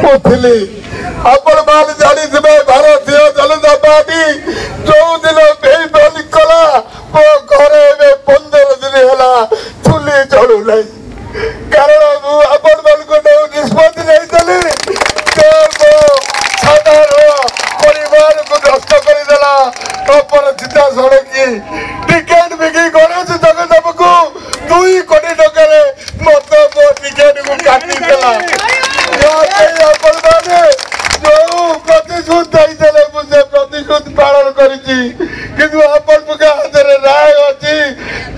मुझे आपण मान जानी भारतीय जनता पार्टी जो दिन बेईमानी कला मो घरे 15 दिन है चुली चलू ना कारण आपण मान निष्पत्ति नहीं परिवार को नष्ट करदेला सीधा सड़की टिकेट बिक्री कर जगदीप को 2 कोटी टकर मत मो टिकेट को काटिदेला जो प्रतिश्रुत मुझे प्रतिश्रुत पालन कर हाथ में राय अच्छी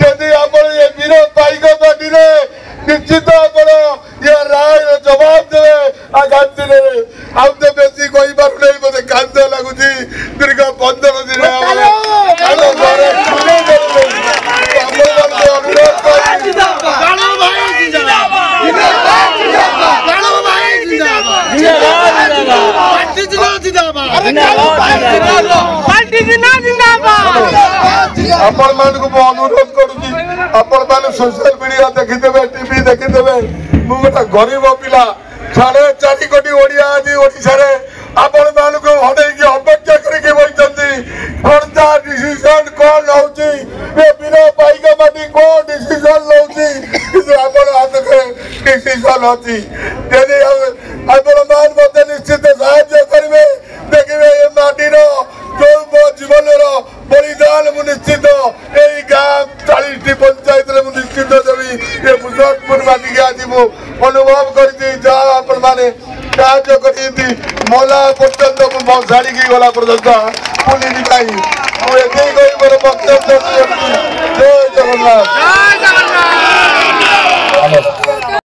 जदि आप वीर पाइक पार्टी निश्चित आप राय जवाब देवे आगामी दिन आउ तो बेसी कही पार नहीं मत कांद लगुच दीर्घ 15 दिन आपण मान को अनुरोध करुची आपण मान सोशल मीडिया देखिदेबे टीवी देखिदेबे मु गोटा गरीब पिला 4.5 कोटी ओडिया आदि ओडिसा रे आपण मान को हडे की अपेक्षा करके बैठंती फर्दा डिसीजन कौन होची ए बिना पाइका माटी को डिसीजन लौची कि आपण हाथ के डिसीजन होची यदि आपण मान मते निश्चित सहायता करबे देखिबे ए माटी रो जो मो जीवन रो बलिदान मु निश्चित ए गां 40 पंचायत रे मु निश्चित देवी ए मुजफ्फरपुर माटी के आज मु अनुभव करती जा आपण माने साहाय्य करती मोला पर्यंत मु साड़ी की गला पर्यंत पुलिस नहीं मु एते कोई मोर वक्तव्य जय जगन्नाथ।